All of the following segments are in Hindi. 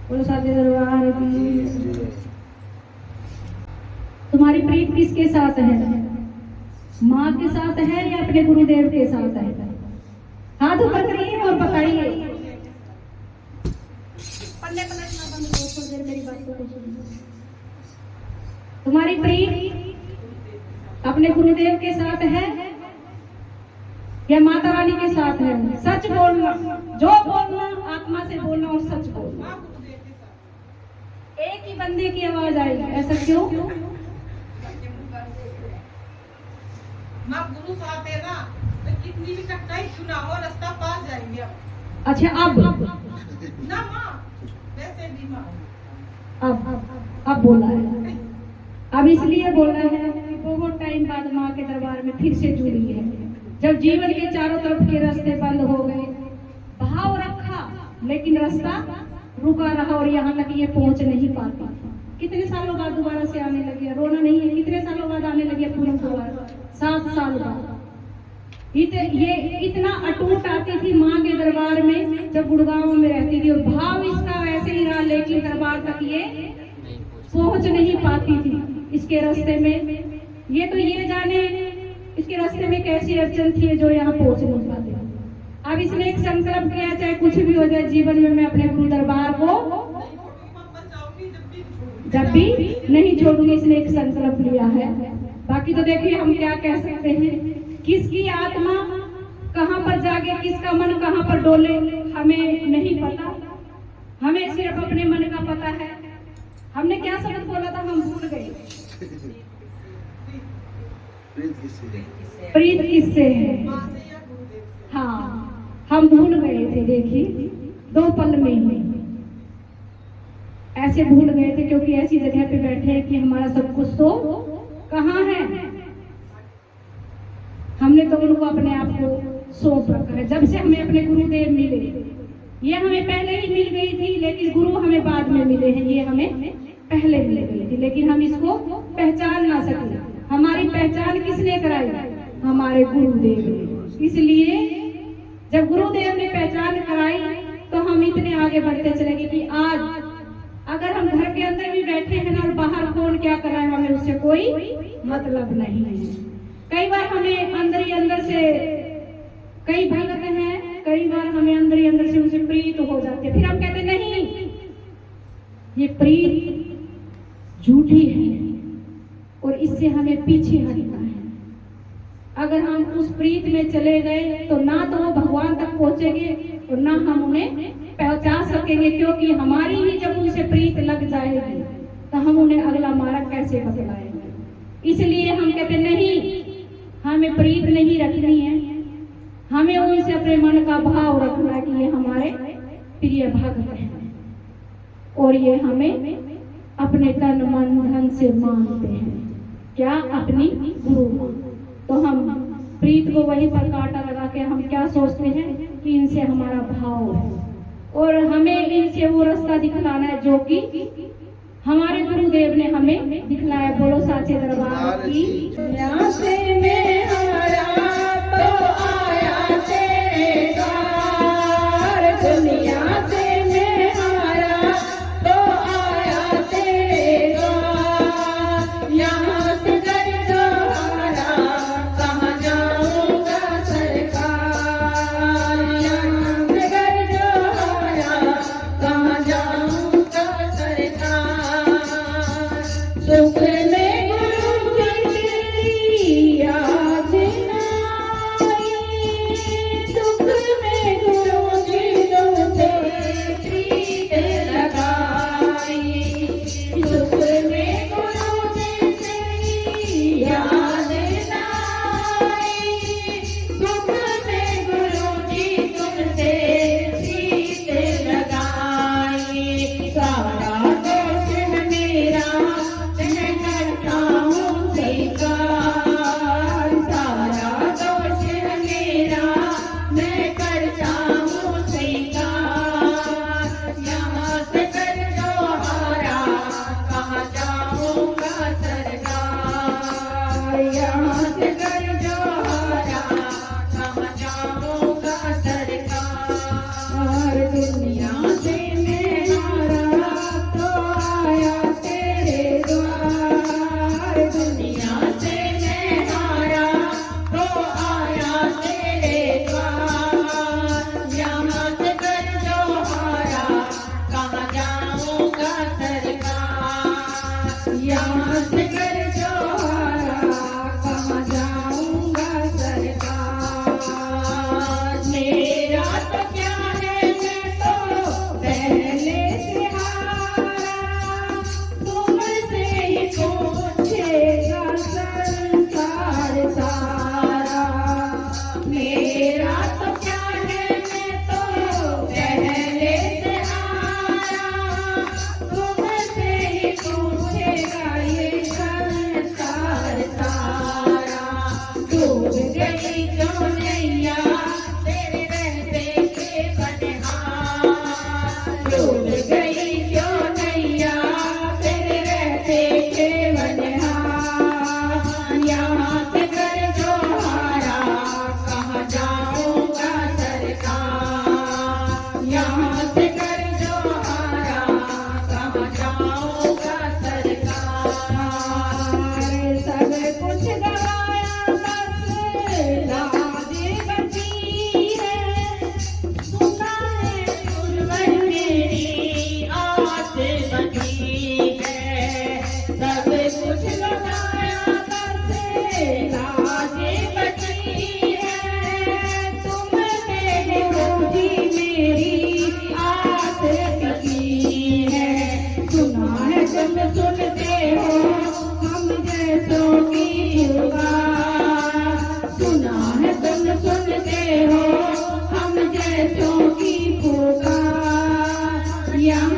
बोलो साचे दरबार की। तुम्हारी प्रीत किसके साथ है? माँ के साथ है या अपने गुरुदेव के साथ है? हाथ ऊपर करिए और बताइए। पल्ले पलटना बंद करो, थोड़ी देर मेरी बात को सुनिए। तुम्हारी प्रीत अपने गुरुदेव के साथ है या माता रानी के साथ है? सच बोलना, जो बोलना आत्मा से बोलना और सच बोलना। एक ही बंदे की आवाज आई, ऐसा क्यों? माँ गुरु साथ है ना, तो कितनी भी कठिनाई क्यों ना हो, रास्ता पास जाएंगे अब। अच्छा अब ना माँ, वैसे भी माँ अब बोला है। अब इसलिए बोला है कि बहुत टाइम बाद माँ के दरबार में फिर से जुड़ी है। जब जीवन के चारों तरफ के रास्ते बंद हो गए, भाव रखा लेकिन रास्ता रुका रहा और यहाँ तक ये पहुंच नहीं पाती। कितने सालों बाद दोबारा से आने लगी है, रोना नहीं है। कितने सालों बाद आने लगी है पूनम दोबारा? 7 साल बाद। ये इतना अटूट आती थी माँ के दरबार में जब गुड़गांव में रहती थी, और भाव इसका वैसे ही रहा, लेकिन दरबार तक ये पहुंच नहीं पाती थी। इसके रास्ते में ये तो ये जाने इसके रास्ते में कैसी अड़चन थी जो यहाँ पहुंच नहीं पाते। अब इसने एक संकल्प किया, चाहे कुछ भी हो जाए जीवन में, मैं अपने गुरु दरबार को जब भी नहीं छोड़ूंगी। इसने एक संकल्प लिया है। बाकी तो देखिए हम क्या कह सकते हैं, किसकी आत्मा कहाँ पर जागे, किसका मन कहाँ पर डोले, हमें नहीं पता। हमें सिर्फ अपने मन का पता है। हमने क्या शब्द बोला था, हम भूल गए। प्रीत किससे है? हाँ, हम भूल गए थे। देखिए 2 पल में ही ऐसे भूल गए थे, क्योंकि ऐसी जगह पे बैठे हैं कि हमारा सब कुछ तो कहाँ है। हमने तो उनको अपने आप को सौंप रखा है। जब से हमें अपने गुरुदेव मिले, ये हमें पहले ही मिल गई थी, लेकिन गुरु हमें बाद में मिले हैं। ये हमें पहले मिल गई थी, लेकिन हम इसको पहचान ना सके। हमारी पहचान किसने कराई? हमारे गुरुदेव ने। इसलिए जब गुरुदेव ने पहचान कराई तो हम इतने आगे बढ़ते चलेंगे कि आज अगर हम घर के अंदर भी बैठे हैं ना, और बाहर कौन क्या कर रहा है, हमें उससे कोई मतलब नहीं है। कई बार हमें अंदर ही अंदर से कई भगत हैं, कई बार हमें अंदर ही अंदर से उनसे प्रीत हो जाती है। फिर हम कहते नहीं, ये प्रीत झूठी है और इससे हमें पीछे हटना है। अगर हम उस प्रीत में चले गए तो ना तो वो भगवान तक पहुंचेंगे और ना हम उन्हें पहचान सकेंगे, क्योंकि हमारी ही जब उनसे प्रीत लग जाएगी तो हम उन्हें अगला मार्ग कैसे बतलाएंगे। इसलिए हम कहते नहीं, हमें प्रीत नहीं रखनी है, हमें उनसे अपने मन का भाव रखना है कि ये हमारे प्रिय भक्त हैं और ये हमें अपने तन मन धन से मानते हैं। क्या? अपनी गुरु माँ। तो हम प्रीत को वहीं पर कांटा लगा के हम क्या सोचते हैं कि इनसे हमारा भाव है, और हमें इनसे वो रास्ता दिखलाना है जो कि हमारे गुरुदेव ने हमें दिखलाया। बोलो साचे दरबार की। यहाँ से मैं हमारा तो आया तेरे द्वार, दुनिया से मैं हमारा तो आया तेरे द्वार। यहाँ से घर जो हमारा कहाँ जाऊंगा सरकार, यहाँ से घर जो हमारा कहाँ जाऊंगा सरकार। सुख में गुरु की दिया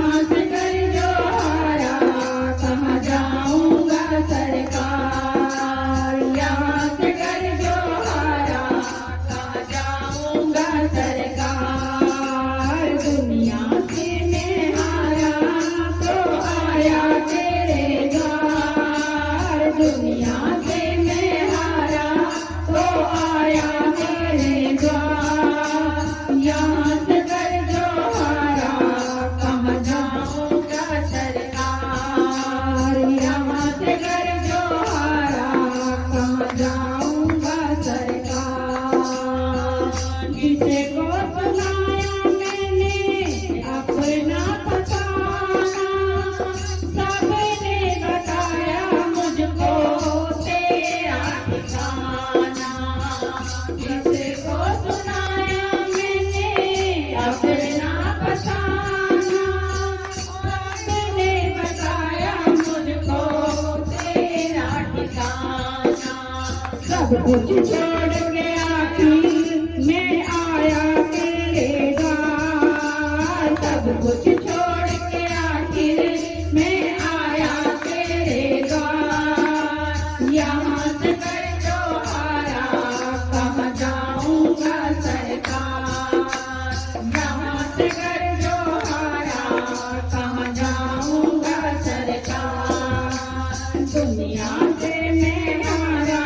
यहाँ से कर जोहारा कहाँ जाऊंगा सरकार, यहाँ से कर जोहारा कहाँ जाऊंगा सरकार। दुनिया से मैं हारा तो आया तेरे द्वार, दुनिया से मैं हारा तो आया तेरे द्वार। यहाँ से कर जोहारा कहाँ जाऊंगा सरकार, यहाँ से कर जोहारा कहाँ जाऊंगा सरकार। किसे को सुनाया मैंने अपना फसाना, सबने बताया मुझको तेरा ठिकाना। किसे को सुनाया मैंने अपना फसाना, सबने बताया मुझको तेरा ठिकाना। सब कुछ छोड़ के आखिर मैं आया तेरे द्वार, सब कुछ छोड़ के आखिर मैं आया तेरे द्वार। यहाँ से कर जोहारा कहाँ जाऊंगा सरकार, यहाँ से कर जोहारा कहाँ जाऊंगा सरकार। दुनिया से मैं हारा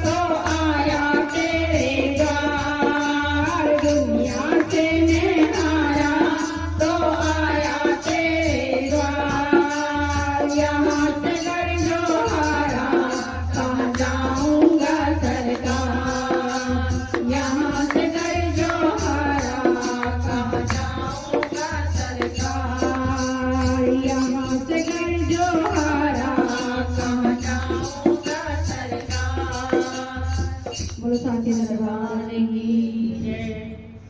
तो आया तेरे द्वार, दुनिया से मैं हारा तो आया तेरे द्वार। यहाँ से कर जोहारा कहाँ जाऊंगा सरकार, यहाँ से कर जोहारा कहाँ जाऊंगा सरकार, यहाँ से कर जोहारा कहाँ जाऊंगा सरकार। बोलो साथी दरबार की जय।